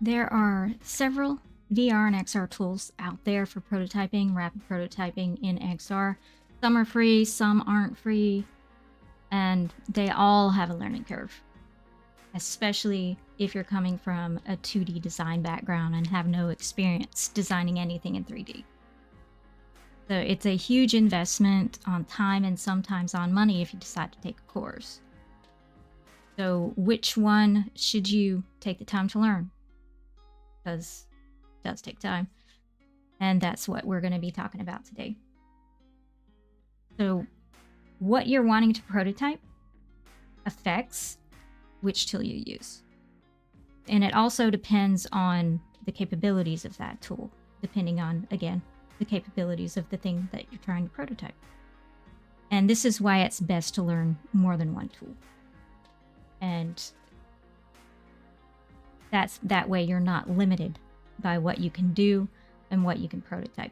there are several VR and XR tools out there for prototyping, rapid prototyping in XR. Some are free, some aren't free, and they all have a learning curve, especially if you're coming from a 2D design background and have no experience designing anything in 3D. So it's a huge investment on time and sometimes on money if you decide to take a course. So which one should you take the time to learn? Because it does take time. And that's what we're going to be talking about today. So what you're wanting to prototype affects which tool you use. And it also depends on the capabilities of that tool, depending on, again, the capabilities of the thing that you're trying to prototype. And this is why it's best to learn more than one tool. And that way you're not limited by what you can do and what you can prototype.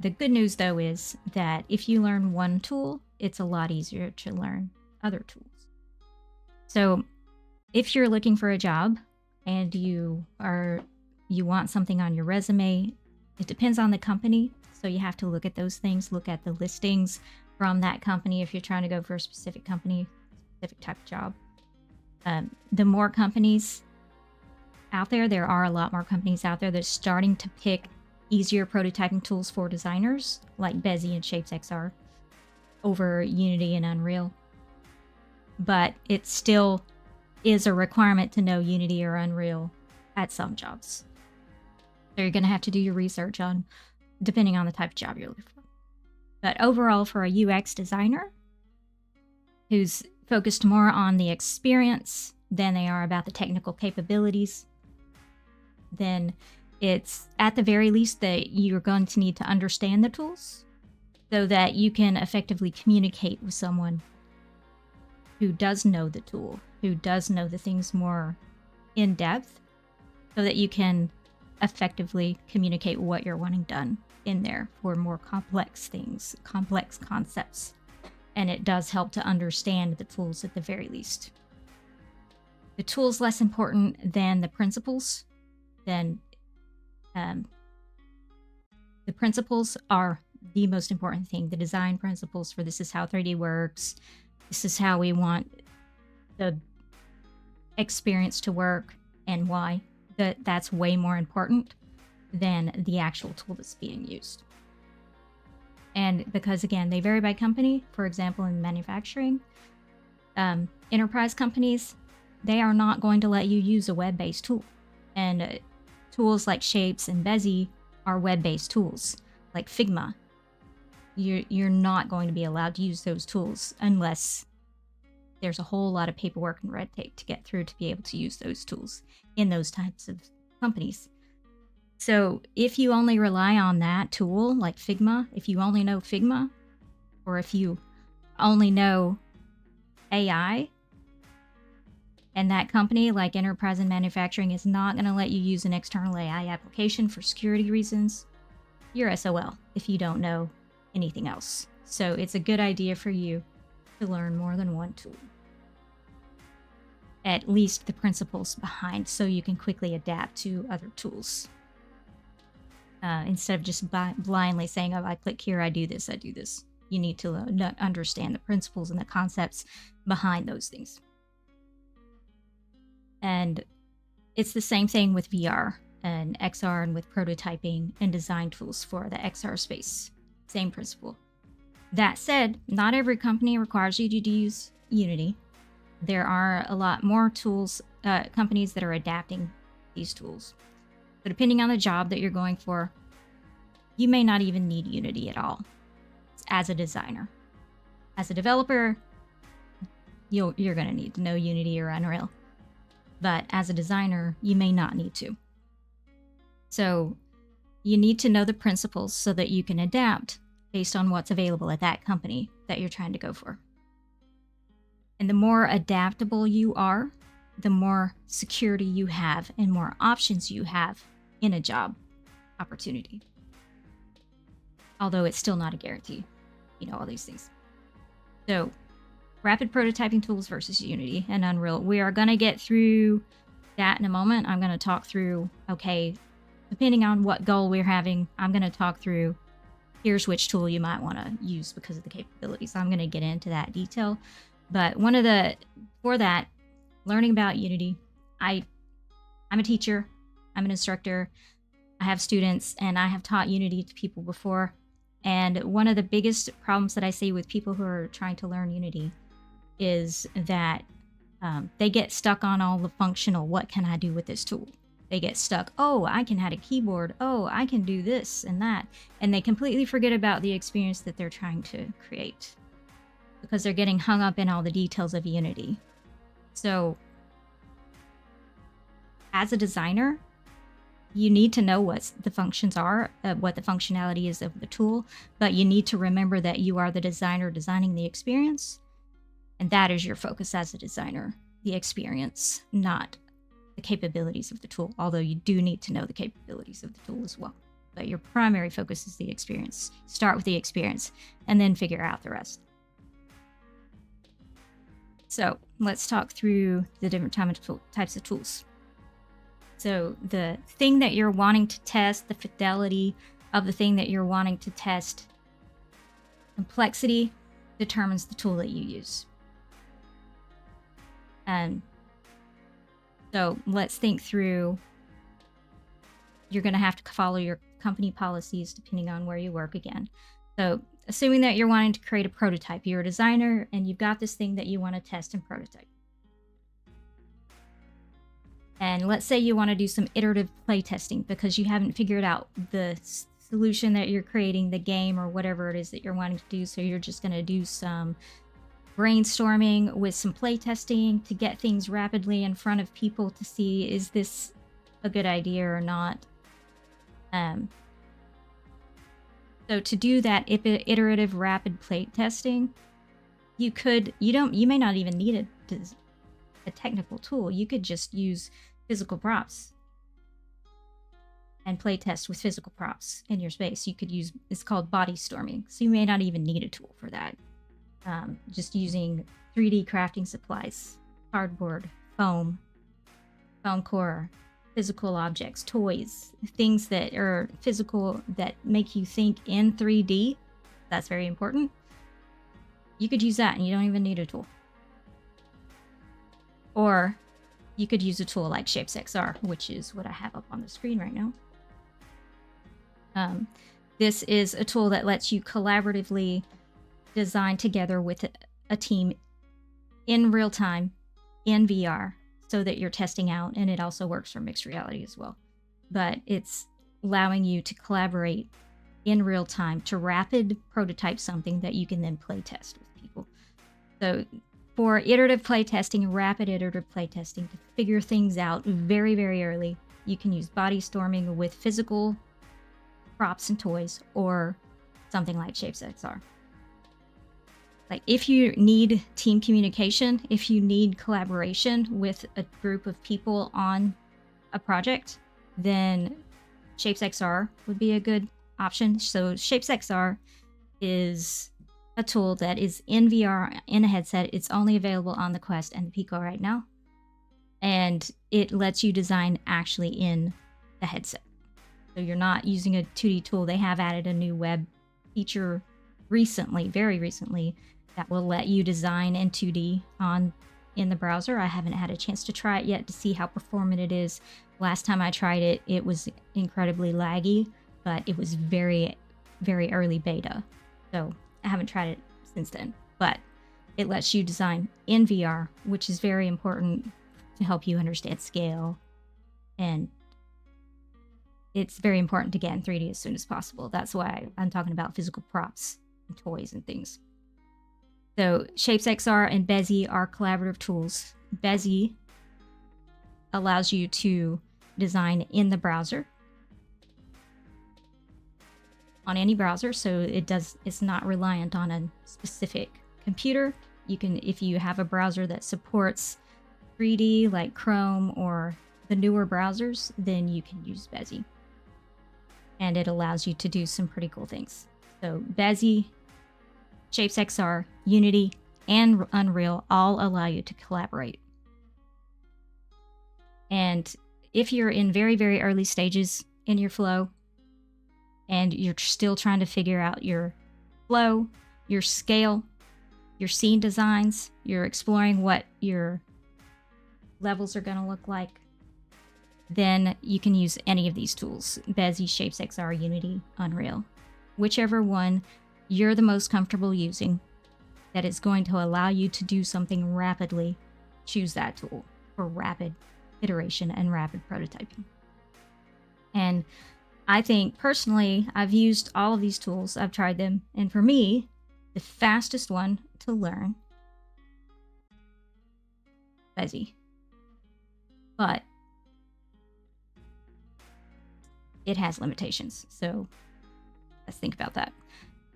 The good news, though, is that if you learn one tool, it's a lot easier to learn other tools. So if you're looking for a job and you want something on your resume, it depends on the company. So you have to look at those things, look at the listings from that company if you're trying to go for a specific company, specific type of job. The more companies out there are a lot more companies out there that are starting to pick easier prototyping tools for designers, like Bezier and Shapes XR, over Unity and Unreal. But it still is a requirement to know Unity or Unreal at some jobs. So you're going to have to do your research on, depending on the type of job you're looking for. But overall, for a UX designer who's focused more on the experience than they are about the technical capabilities, then it's at the very least that you're going to need to understand the tools so that you can effectively communicate with someone who does know the tool, who does know the things more in depth, so that you can effectively communicate what you're wanting done in there for more complex things, complex concepts. And it does help to understand the tools at the very least. The tool's less important than the principles. Then the principles are the most important thing. The design principles for this is how 3D works. This is how we want the experience to work and why. That's way more important than the actual tool that's being used. And because, again, they vary by company. For example, in manufacturing, enterprise companies, they are not going to let you use a web-based tool. And tools like Shapes and Bezier are web-based tools, like Figma. You're not going to be allowed to use those tools unless there's a whole lot of paperwork and red tape to get through to be able to use those tools in those types of companies. So if you only rely on that tool, like Figma, if you only know Figma, or if you only know AI, and that company, like enterprise and manufacturing, is not going to let you use an external AI application for security reasons, you're SOL if you don't know anything else. So it's a good idea for you to learn more than one tool. At least the principles behind, so you can quickly adapt to other tools. Instead of just blindly saying, oh, I click here, I do this. You need to understand the principles and the concepts behind those things. And it's the same thing with VR and XR and with prototyping and design tools for the XR space. Same principle. That said, not every company requires you to use Unity. There are a lot more tools, companies that are adapting these tools. So depending on the job that you're going for, you may not even need Unity at all as a designer. As a developer, you're going to need to know Unity or Unreal. But as a designer, you may not need to. So you need to know the principles so that you can adapt based on what's available at that company that you're trying to go for. And the more adaptable you are, the more security you have and more options you have in a job opportunity. Although it's still not a guarantee, all these things. So rapid prototyping tools versus Unity and Unreal. We are going to get through that in a moment. I'm going to talk through, okay, depending on what goal we're having, I'm going to talk through here's which tool you might want to use because of the capabilities. I'm going to get into that detail. But for that, learning about Unity, I'm a teacher, I'm an instructor, I have students, and I have taught Unity to people before. And one of the biggest problems that I see with people who are trying to learn Unity is that they get stuck on all the functional, what can I do with this tool? They get stuck, oh, I can add a keyboard, oh, I can do this and that. And they completely forget about the experience that they're trying to create because they're getting hung up in all the details of Unity. So as a designer, you need to know what the functions are, what the functionality is of the tool, but you need to remember that you are the designer designing the experience. And that is your focus as a designer, the experience, not the capabilities of the tool, although you do need to know the capabilities of the tool as well. But your primary focus is the experience. Start with the experience and then figure out the rest. So let's talk through the different types of tools. So the thing that you're wanting to test, the fidelity of the thing that you're wanting to test, complexity determines the tool that you use. And so let's think through, you're going to have to follow your company policies depending on where you work again. So assuming that you're wanting to create a prototype, you're a designer and you've got this thing that you want to test and prototype. And let's say you want to do some iterative play testing because you haven't figured out the solution that you're creating, the game or whatever it is that you're wanting to do. So you're just going to do some brainstorming with some play testing to get things rapidly in front of people to see, is this a good idea or not? So to do that iterative rapid play testing, you may not even need a technical tool. You could just use physical props and play test with physical props in your space. You could use, it's called body storming. So you may not even need a tool for that. Just using 3D crafting supplies, cardboard, foam core, physical objects, toys, things that are physical that make you think in 3D. That's very important. You could use that and you don't even need a tool. Or you could use a tool like ShapesXR, which is what I have up on the screen right now. This is a tool that lets you collaboratively design together with a team in real time in VR so that you're testing out, and it also works for mixed reality as well. But it's allowing you to collaborate in real time to rapid prototype something that you can then play test with people. So for iterative play testing, rapid iterative play testing, to figure things out very, very early, you can use body storming with physical props and toys or something like ShapesXR. Like if you need team communication, if you need collaboration with a group of people on a project, then ShapesXR would be a good option. So ShapesXR is a tool that is in VR in a headset. It's only available on the Quest and the Pico right now. And it lets you design actually in the headset. So you're not using a 2D tool. They have added a new web feature recently, very recently, that will let you design in 2D in the browser. I haven't had a chance to try it yet to see how performant it is. Last time I tried it, it was incredibly laggy, but it was very, very early beta. So I haven't tried it since then, but it lets you design in VR, which is very important to help you understand scale. And it's very important to get in 3D as soon as possible. That's why I'm talking about physical props and toys and things. So ShapesXR and Bezier are collaborative tools. Bezier allows you to design in the browser, on any browser, so it's not reliant on a specific computer. You can, if you have a browser that supports 3D like Chrome or the newer browsers, then you can use Bezier. And it allows you to do some pretty cool things. So Bezier, ShapesXR, Unity, and Unreal all allow you to collaborate. And if you're in very, very early stages in your flow and you're still trying to figure out your flow, your scale, your scene designs, you're exploring what your levels are going to look like, then you can use any of these tools: Bezier, ShapesXR, Unity, Unreal. Whichever one you're the most comfortable using that is going to allow you to do something rapidly, choose that tool for rapid iteration and rapid prototyping. And I think personally, I've used all of these tools, I've tried them, and for me, the fastest one to learn, Bezier. But it has limitations, so let's think about that.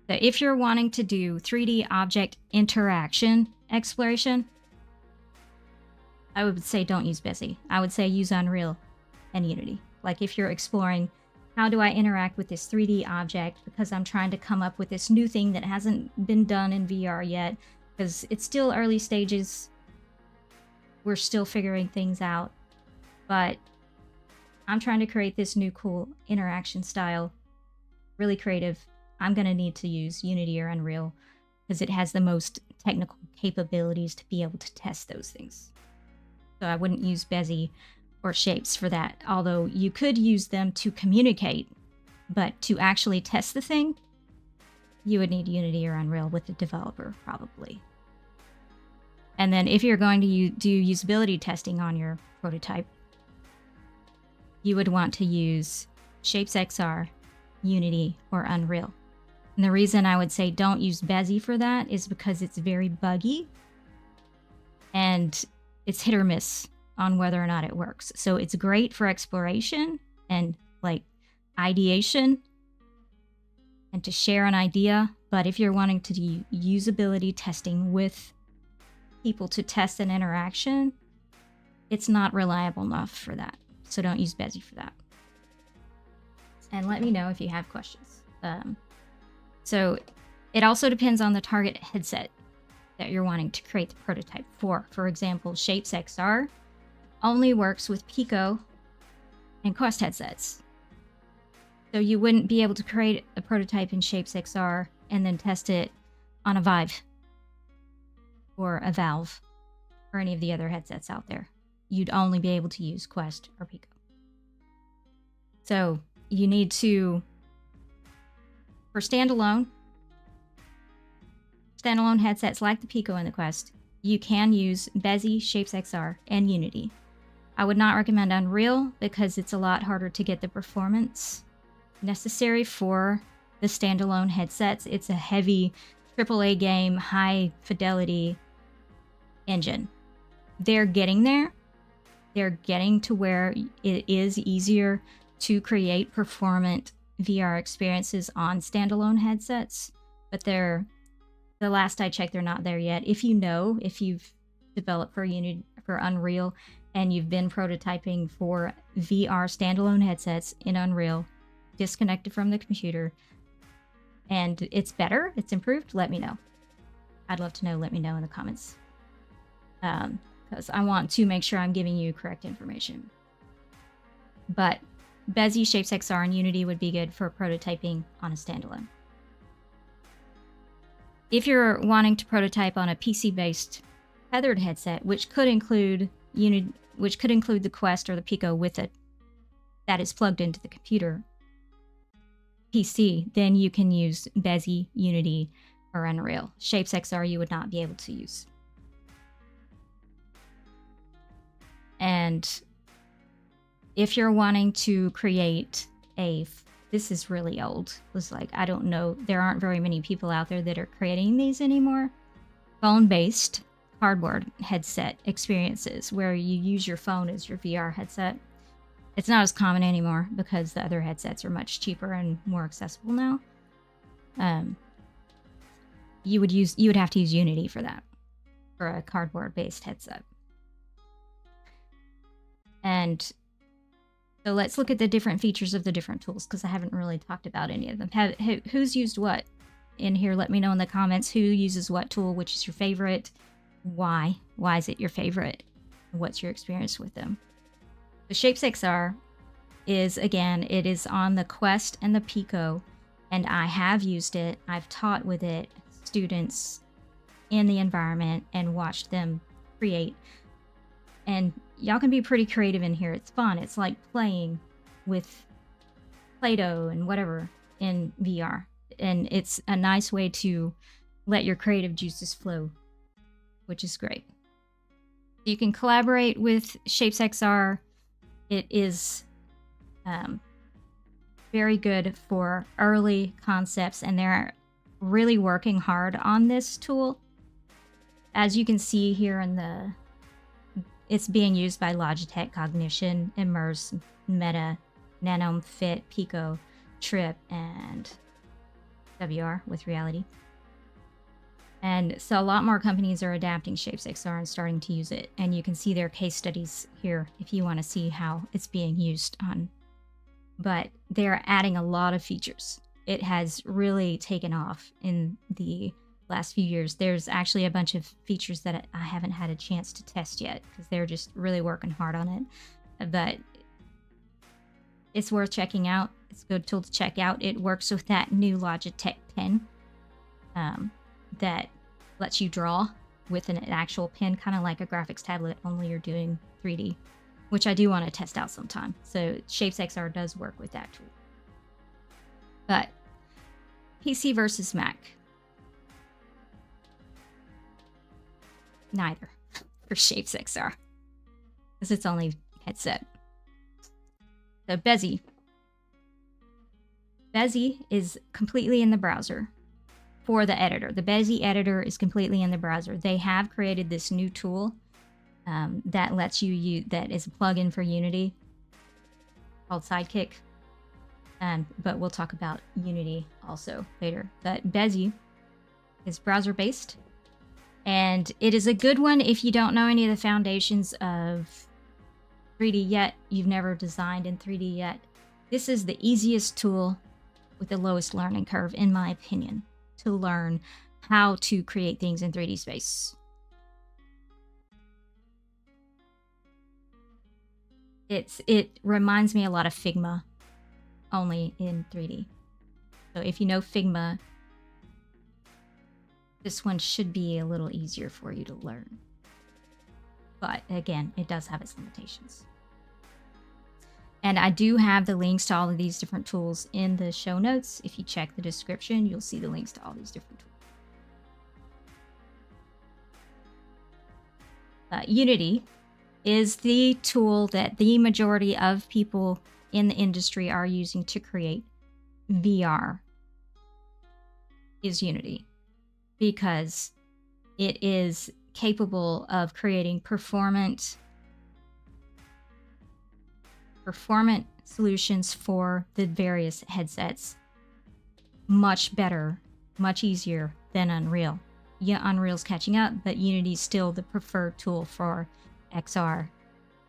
So if you're wanting to do 3D object interaction exploration, I would say don't use Bezier. I would say use Unreal and Unity. Like if you're exploring, how do I interact with this 3D object because I'm trying to come up with this new thing that hasn't been done in VR yet, because it's still early stages. We're still figuring things out, but I'm trying to create this new cool interaction style, really creative. I'm going to need to use Unity or Unreal because it has the most technical capabilities to be able to test those things. So I wouldn't use Bezier or Shapes for that, although you could use them to communicate, but to actually test the thing, you would need Unity or Unreal with the developer, probably. And then if you're going to do usability testing on your prototype, you would want to use ShapesXR, Unity, or Unreal. And the reason I would say don't use Bezier for that is because it's very buggy and it's hit or miss on whether or not it works. So it's great for exploration and like ideation and to share an idea. But if you're wanting to do usability testing with people to test an interaction, it's not reliable enough for that. So don't use Bezier for that. And let me know if you have questions. So it also depends on the target headset that you're wanting to create the prototype for. For example, ShapesXR only works with Pico and Quest headsets. So you wouldn't be able to create a prototype in ShapesXR and then test it on a Vive or a Valve or any of the other headsets out there. You'd only be able to use Quest or Pico. So you need to, for standalone headsets like the Pico and the Quest, you can use Bezier, ShapesXR, and Unity. I would not recommend Unreal because it's a lot harder to get the performance necessary for the standalone headsets. It's a heavy AAA game, high fidelity engine. They're getting there. They're getting to where it is easier to create performant VR experiences on standalone headsets, but the last I checked, they're not there yet. If you've developed for Unreal and you've been prototyping for VR standalone headsets in Unreal, disconnected from the computer, and it's better, it's improved, let me know. I'd love to know. Let me know in the comments. Because I want to make sure I'm giving you correct information. But Bezier, ShapesXR, and Unity would be good for prototyping on a standalone. If you're wanting to prototype on a PC-based tethered headset, which could include the Quest or the Pico with it, that is plugged into the computer PC, then you can use Bezier, Unity, or Unreal. ShapesXR you would not be able to use. And if you're wanting to create this is really old. It was like, I don't know, there aren't very many people out there that are creating these anymore. Phone-based cardboard headset experiences where you use your phone as your VR headset. It's not as common anymore because the other headsets are much cheaper and more accessible now. You would have to use Unity for that, for a cardboard-based headset. And so let's look at the different features of the different tools, because I haven't really talked about any of them. Who's used what in here? Let me know in the comments who uses what tool, which is your favorite, why is it your favorite, what's your experience with them. The ShapesXR is, again, it is on the Quest and the Pico, and I have used it. I've taught with it students in the environment and watched them create. And y'all can be pretty creative in here. It's fun. It's like playing with Play-Doh and whatever in VR. And it's a nice way to let your creative juices flow, which is great. You can collaborate with ShapesXR. It is very good for early concepts, and they're really working hard on this tool. As you can see here in the, it's being used by Logitech, Cognition, Immerse, Meta, Nanome, Fit, Pico, Trip, and WR with Reality. And so a lot more companies are adapting ShapesXR and starting to use it. And you can see their case studies here if you want to see how it's being used on. But they're adding a lot of features. It has really taken off in the last few years. There's actually a bunch of features that I haven't had a chance to test yet because they're just really working hard on it. But it's worth checking out. It's a good tool to check out. It works with that new Logitech pen that lets you draw with an actual pen, kind of like a graphics tablet, only you're doing 3D, which I do want to test out sometime. So ShapesXR does work with that tool. But PC versus Mac. Neither for ShapesXR, because it's only headset. So Bezier. Bezier is completely in the browser for the editor. The Bezier editor is completely in the browser. They have created this new tool that lets you use, that is a plugin for Unity called Sidekick. But we'll talk about Unity also later. But Bezier is browser-based, and it is a good one if you don't know any of the foundations of 3D yet, you've never designed in 3D yet. This is the easiest tool with the lowest learning curve, in my opinion, to learn how to create things in 3D space. It reminds me a lot of Figma, only in 3D. So if you know Figma, this one should be a little easier for you to learn. But again, it does have its limitations. And I do have the links to all of these different tools in the show notes. If you check the description, you'll see the links to all these different tools. Unity is the tool that the majority of people in the industry are using to create VR, is Unity, because it is capable of creating performant solutions for the various headsets much better, much easier than Unreal. Yeah, Unreal's catching up, but Unity's still the preferred tool for XR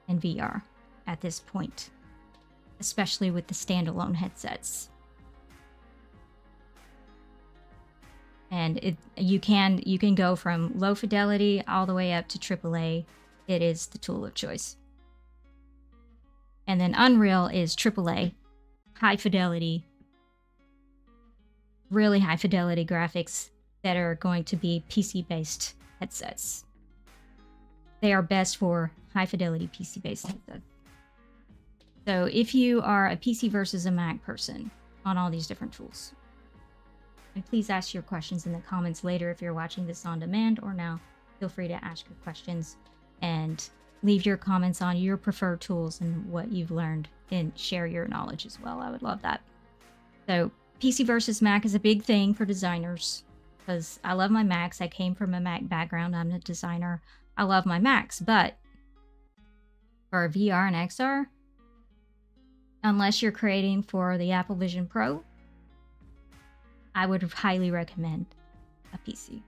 and VR at this point, especially with the standalone headsets. And you can go from low fidelity all the way up to AAA. It is the tool of choice. And then Unreal is AAA, high fidelity, really high fidelity graphics that are going to be PC-based headsets. They are best for high fidelity PC-based headsets. So if you are a PC versus a Mac person on all these different tools, and please ask your questions in the comments later if you're watching this on demand or now, feel free to ask your questions and leave your comments on your preferred tools and what you've learned, and share your knowledge as well. I would love that. So PC versus Mac is a big thing for designers, because I love my Macs. I came from a Mac background. I'm a designer. I love my Macs, but for VR and XR, unless you're creating for the Apple Vision Pro, I would highly recommend a PC.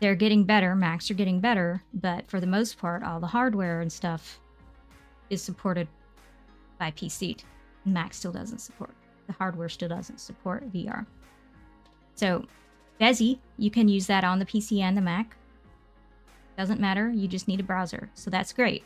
They're getting better, Macs are getting better, but for the most part, all the hardware and stuff is supported by PC. Mac still doesn't support. The hardware still doesn't support VR. So Bezier, you can use that on the PC and the Mac. Doesn't matter, you just need a browser, so that's great.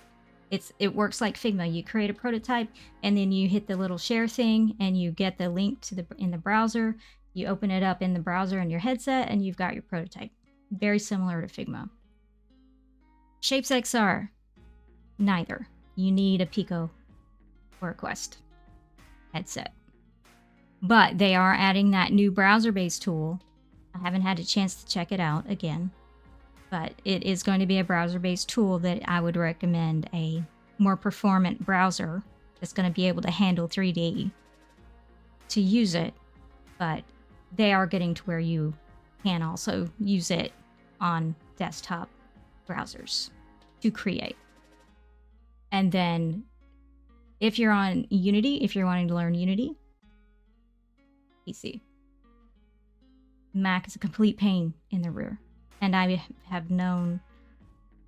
It works like Figma. You create a prototype and then you hit the little share thing and you get the link to in the browser. You open it up in the browser in your headset and you've got your prototype. Very similar to Figma. Shapes XR, neither. You need a Pico or a Quest headset. But they are adding that new browser-based tool. I haven't had a chance to check it out again, but it is going to be a browser-based tool that I would recommend a more performant browser that's going to be able to handle 3D to use it, but they are getting to where you can also use it on desktop browsers to create. And then if you're on Unity, if you're wanting to learn Unity, PC. Mac is a complete pain in the rear. And I have known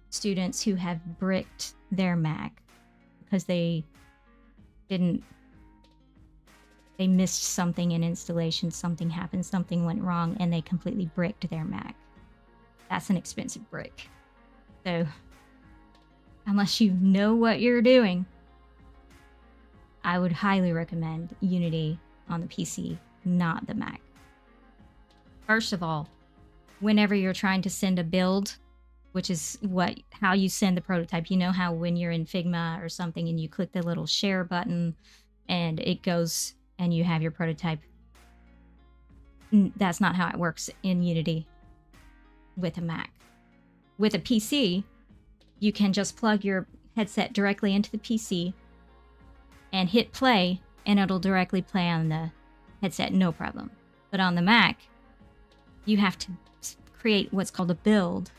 students who have bricked their Mac because they missed something in installation, something happened, something went wrong, and they completely bricked their Mac. That's an expensive brick. So unless you know what you're doing, I would highly recommend Unity on the PC, not the Mac. First of all, whenever you're trying to send a build, which is how you send the prototype, you know how when you're in Figma or something and you click the little share button and it goes and you have your prototype. That's not how it works in Unity with a Mac. With a PC, you can just plug your headset directly into the PC and hit play, and it'll directly play on the headset, no problem. But on the Mac, you have to create what's called a build,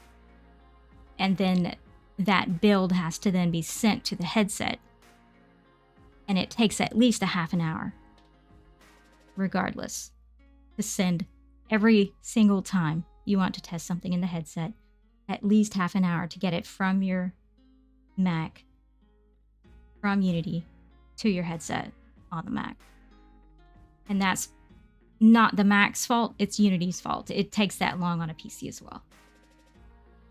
and then that build has to then be sent to the headset, and it takes at least a half an hour, regardless, to send every single time you want to test something in the headset, at least half an hour to get it from your Mac, from Unity, to your headset on the Mac. And that's not the Mac's fault, it's Unity's fault. It takes that long on a PC as well.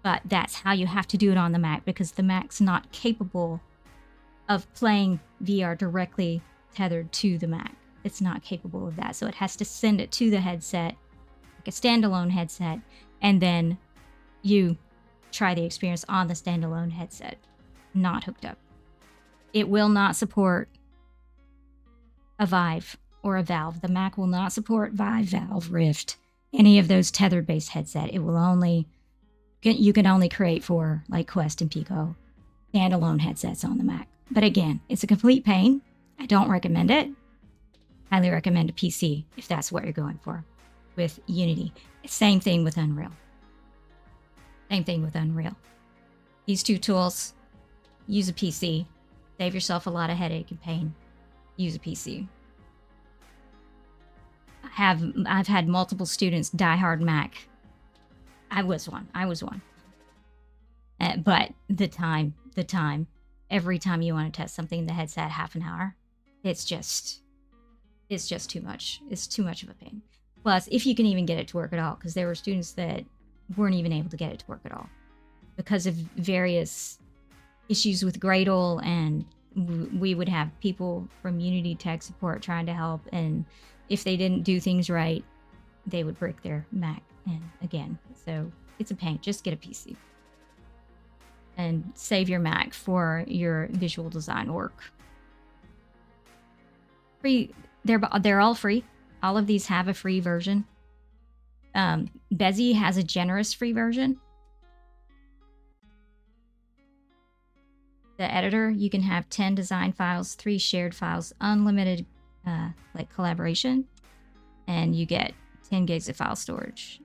But that's how you have to do it on the Mac, because the Mac's not capable of playing VR directly tethered to the Mac. It's not capable of that. So it has to send it to the headset, like a standalone headset, and then you try the experience on the standalone headset, not hooked up. It will not support a Vive or a Valve. The Mac will not support Vive, Valve, Rift, any of those tethered-based headset. It will only, you can only create for like Quest and Pico standalone headsets on the Mac. But again, it's a complete pain. I don't recommend it. Highly recommend a PC if that's what you're going for with Unity. Same thing with Unreal. Same thing with Unreal. These two tools, use a PC. Save yourself a lot of headache and pain. Use a PC. I've had multiple students die hard Mac. I was one. But the time, every time you want to test something in the headset, half an hour, it's just too much. It's too much of a pain. Plus, if you can even get it to work at all, because there were students that weren't even able to get it to work at all because of various issues with Gradle, and we would have people from Unity tech support trying to help, and if they didn't do things right, they would brick their Mac. And again, so it's a pain. Just get a PC and save your Mac for your visual design work. Free, they're all free. All of these have a free version. Bezier has a generous free version. The editor, you can have 10 design files, 3 shared files, unlimited like collaboration, and you get 10 gigs of file storage.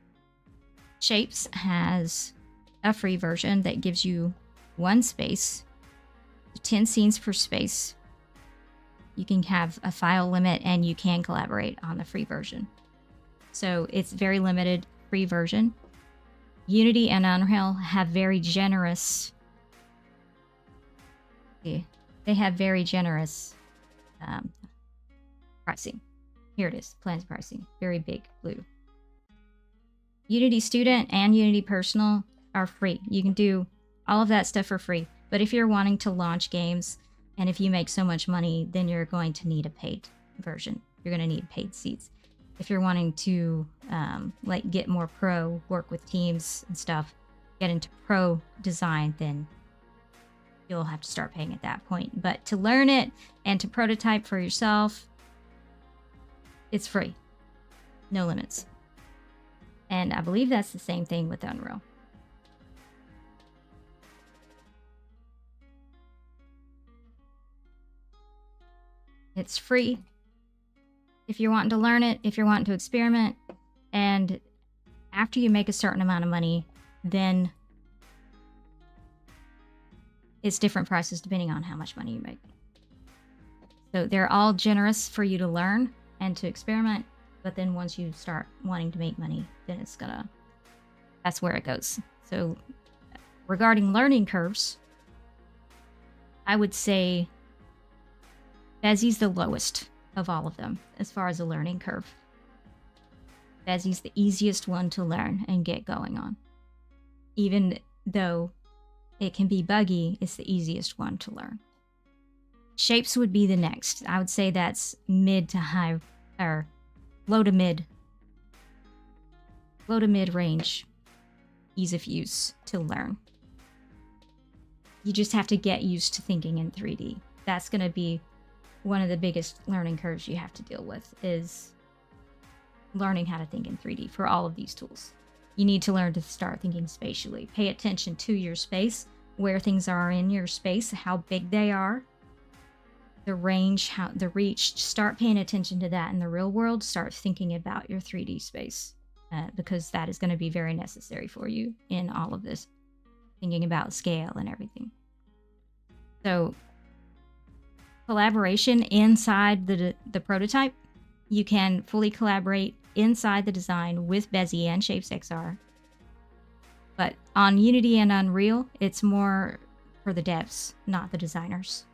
Shapes has a free version that gives you 1 space, 10 scenes per space. You can have a file limit and you can collaborate on the free version. So it's very limited free version. Unity and Unreal have very generous. They have very generous pricing. Here it is, plans pricing, very big blue. Unity Student and Unity Personal are free. You can do all of that stuff for free. But if you're wanting to launch games, and if you make so much money, then you're going to need a paid version. You're going to need paid seats. If you're wanting to like get more pro, work with teams and stuff, get into pro design, then you'll have to start paying at that point. But to learn it and to prototype for yourself, it's free. No limits. And I believe that's the same thing with Unreal. It's free if you're wanting to learn it, if you're wanting to experiment. And after you make a certain amount of money, then it's different prices depending on how much money you make. So they're all generous for you to learn and to experiment. But then once you start wanting to make money, then that's where it goes. So regarding learning curves, I would say Bezi's the lowest of all of them as far as a learning curve. Bezi's the easiest one to learn and get going on. Even though it can be buggy, it's the easiest one to learn. Shapes would be the next. I would say that's mid to high, or low to mid range ease of use to learn. You just have to get used to thinking in 3D. That's going to be one of the biggest learning curves you have to deal with, is learning how to think in 3D for all of these tools. You need to learn to start thinking spatially. Pay attention to your space, where things are in your space, how big they are, the range, the reach. Start paying attention to that in the real world. Start thinking about your 3D space, because that is going to be very necessary for you in all of this, thinking about scale and everything. So collaboration inside the prototype. You can fully collaborate inside the design with Bezi and ShapesXR. But on Unity and Unreal, it's more for the devs, not the designers.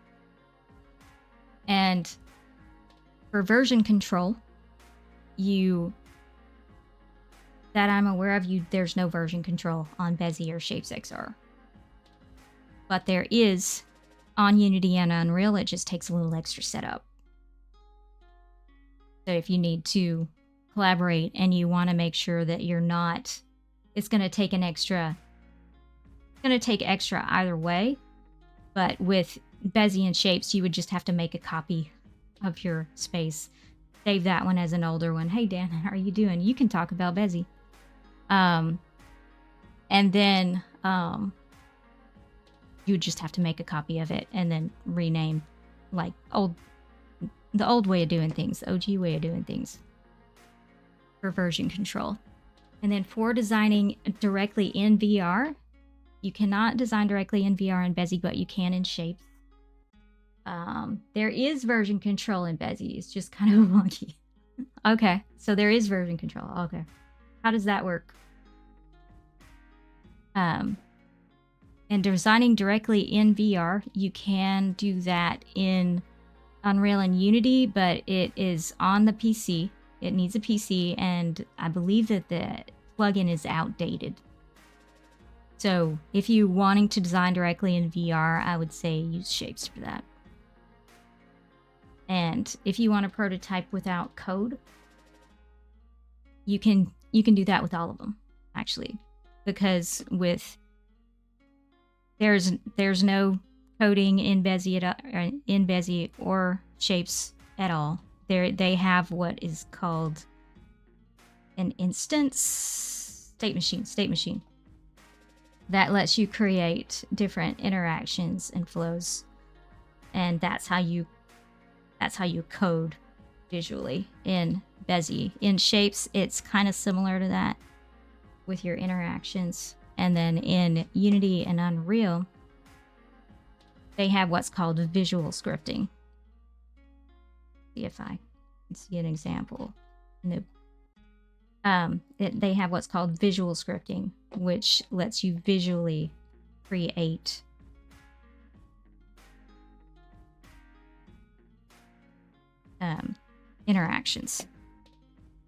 And for version control, that I'm aware of, there's no version control on Bezi or ShapesXR. But there is on Unity and Unreal. It just takes a little extra setup. So if you need to collaborate and you want to make sure that you're not, it's going to take extra either way. But with Bezi and Shapes, you would just have to make a copy of your space. Save that one as an older one. Hey, Dan, how are you doing? You can talk about Bezi. And then you would just have to make a copy of it and then rename, like the old way of doing things, the OG way of doing things for version control. And then for designing directly in VR, you cannot design directly in VR in Bezi, but you can in Shapes. There is version control in Bezi. It's just kind of wonky. Okay, so there is version control. Okay. How does that work? And designing directly in VR, you can do that in Unreal and Unity, but it is on the PC. It needs a PC, and I believe that the plugin is outdated. So if you're wanting to design directly in VR, I would say use Shapes for that. And if you want to prototype without code, you can do that with all of them, actually, because there's no coding in Bezi or Shapes at all. They have what is called an instance state machine that lets you create different interactions and flows, and that's how you code visually in Bezi. In Shapes, it's kind of similar to that with your interactions. And then in Unity and Unreal, they have what's called visual scripting. See if I can see an example. Nope. They have what's called visual scripting, which lets you visually create interactions,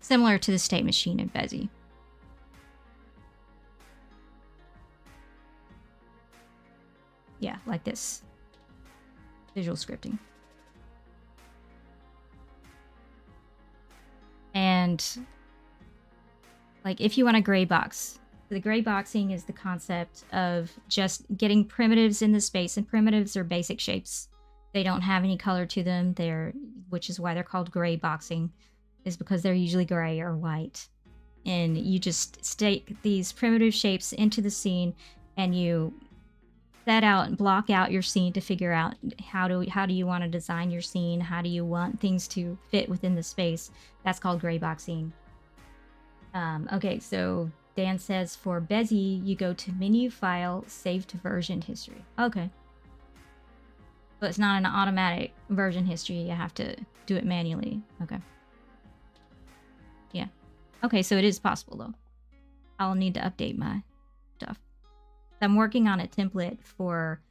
similar to the state machine in Bezi. Yeah, like this. Visual scripting. And like if you want a gray box, the gray boxing is the concept of just getting primitives in the space, and primitives are basic shapes. They don't have any color to them. Which is why they're called gray boxing, is because they're usually gray or white. And you just stake these primitive shapes into the scene, and you set out and block out your scene to figure out how do you want to design your scene, how do you want things to fit within the space. That's called gray boxing. Okay, so Dan says for Bezier, you go to menu, file, save to version history. Okay. So it's not an automatic version history. You have to do it manually. Okay. Yeah. Okay, so it is possible though. I'll need to update my stuff. I'm working on a template for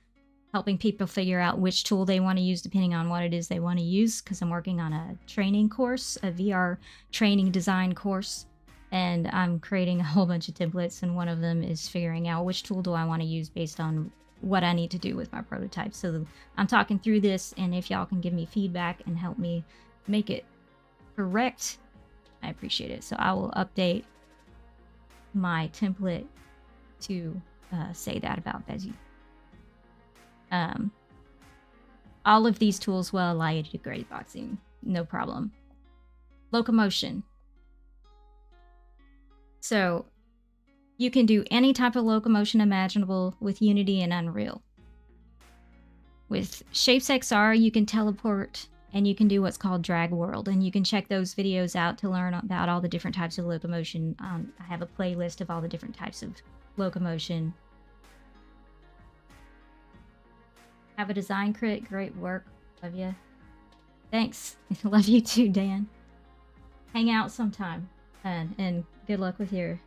helping people figure out which tool they want to use depending on what it is they want to use, because I'm working on a training course, a VR training design course. And I'm creating a whole bunch of templates, and one of them is figuring out which tool do I want to use based on what I need to do with my prototype. So I'm talking through this, and if y'all can give me feedback and help me make it correct, I appreciate it. So I will update my template to say that about Bezier. All of these tools will allow you to do gray boxing, no problem. Locomotion. So you can do any type of locomotion imaginable with Unity and Unreal. With Shapes XR, you can teleport, and you can do what's called drag world, and you can check those videos out to learn about all the different types of locomotion. I have a playlist of all the different types of locomotion. Have a design crit, great work, love you. Thanks, love you too, Dan. Hang out sometime, and good luck with your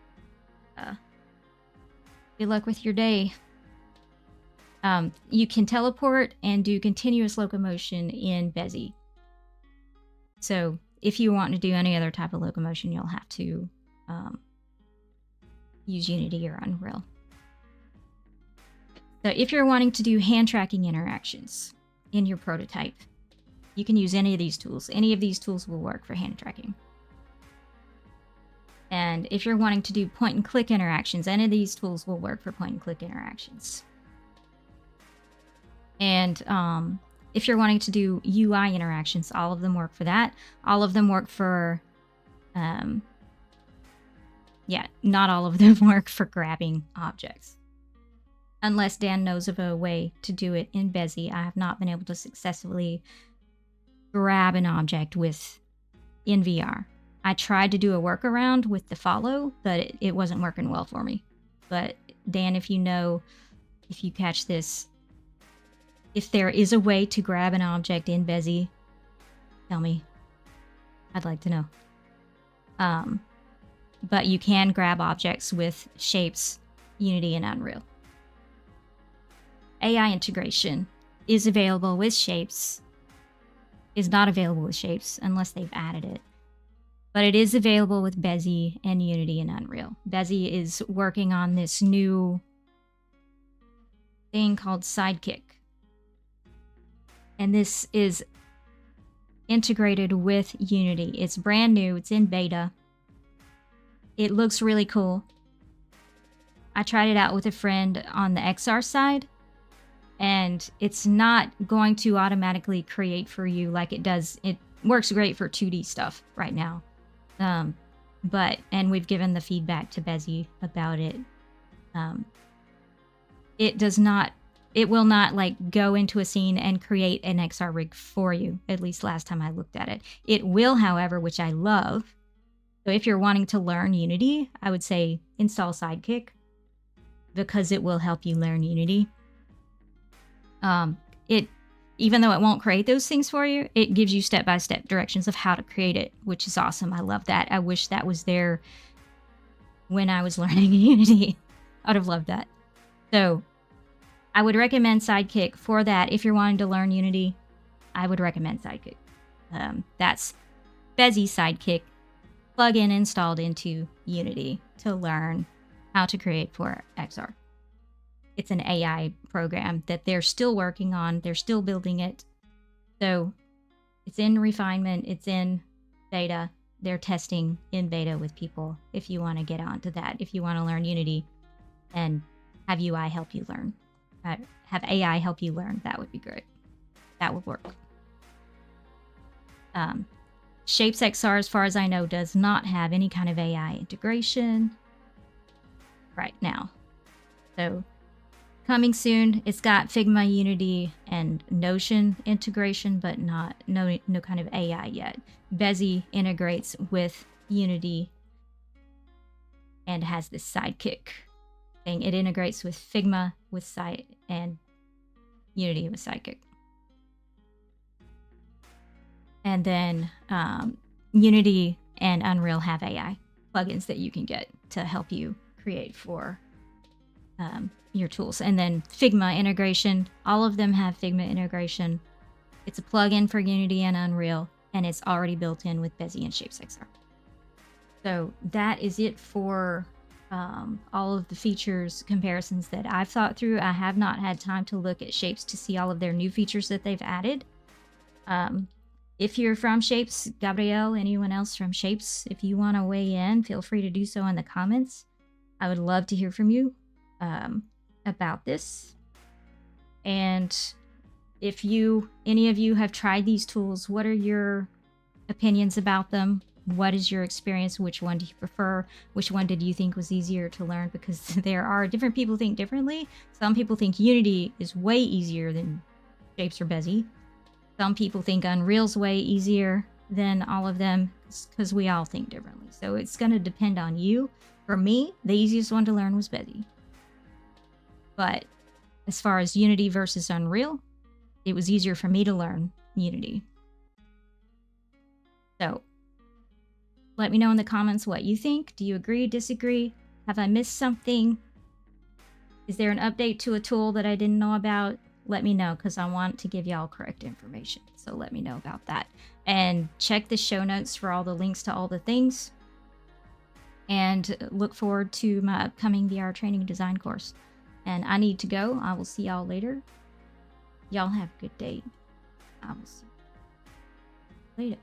day. You can teleport and do continuous locomotion in Bezier. So if you want to do any other type of locomotion, you'll have to use Unity or Unreal. So if you're wanting to do hand tracking interactions in your prototype, you can use any of these tools. Any of these tools will work for hand tracking. And if you're wanting to do point and click interactions, any of these tools will work for point and click interactions. And if you're wanting to do UI interactions, all of them work for that. All of them work for, not all of them work for grabbing objects. Unless Dan knows of a way to do it in Bezier, I have not been able to successfully grab an object in VR. I tried to do a workaround with the follow, but it wasn't working well for me. But Dan, if you catch this, if there is a way to grab an object in Bezier, tell me. I'd like to know. But you can grab objects with Shapes, Unity, and Unreal. AI integration is available with Shapes, is not available with Shapes unless they've added it. But it is available with Bezier and Unity and Unreal. Bezier is working on this new thing called Sidekick. And this is integrated with Unity. It's brand new. It's in beta. It looks really cool. I tried it out with a friend on the XR side, and it's not going to automatically create for you like it does. It works great for 2D stuff right now. And we've given the feedback to Bezier about it. It will not like go into a scene and create an XR rig for you, at least last time I looked at it. It will, however, which I love. So if you're wanting to learn Unity, I would say install Sidekick, because it will help you learn Unity. Even though it won't create those things for you, it gives you step-by-step directions of how to create it, which is awesome. I love that. I wish that was there when I was learning Unity. I would have loved that. So I would recommend Sidekick for that. If you're wanting to learn Unity, I would recommend Sidekick. That's Bezier Sidekick plugin installed into Unity to learn how to create for XR. it's an AI program that they're still working on. They're still building it. So it's in refinement. It's in beta. They're testing in beta with people if you want to get onto that. If you want to learn Unity and have UI help you learn. Have AI help you learn. That would be great. That would work. Shapes XR, as far as I know, does not have any kind of AI integration right now. So coming soon. It's got Figma, Unity, and Notion integration, but no kind of AI yet. Bezier integrates with Unity and has this sidekick thing. It integrates with Figma with and Unity with Sidekick. And then Unity and Unreal have AI plugins that you can get to help you create for your tools. And then Figma integration. All of them have Figma integration. It's a plugin for Unity and Unreal, and it's already built in with Bezier and Shapes XR. So that is it for all of the features comparisons that I've thought through. I have not had time to look at Shapes to see all of their new features that they've added. If you're from Shapes, Gabrielle, anyone else from Shapes, if you want to weigh in, feel free to do so in the comments. I would love to hear from you about this. And if any of you have tried these tools, what are your opinions about them? What is your experience? Which one do you prefer? Which one did you think was easier to learn? Because there are different people think differently. Some people think Unity is way easier than Shapes or Bezier. Some people think Unreal's way easier than all of them, because we all think differently. So it's going to depend on you. For me, the easiest one to learn was Bezier. But as far as Unity versus Unreal, it was easier for me to learn Unity. So let me know in the comments what you think. Do you agree, disagree? Have I missed something? Is there an update to a tool that I didn't know about? Let me know, because I want to give y'all correct information. So let me know about that. And check the show notes for all the links to all the things. And look forward to my upcoming VR training design course. And I need to go. I will see y'all later. Y'all have a good day. I will see you later.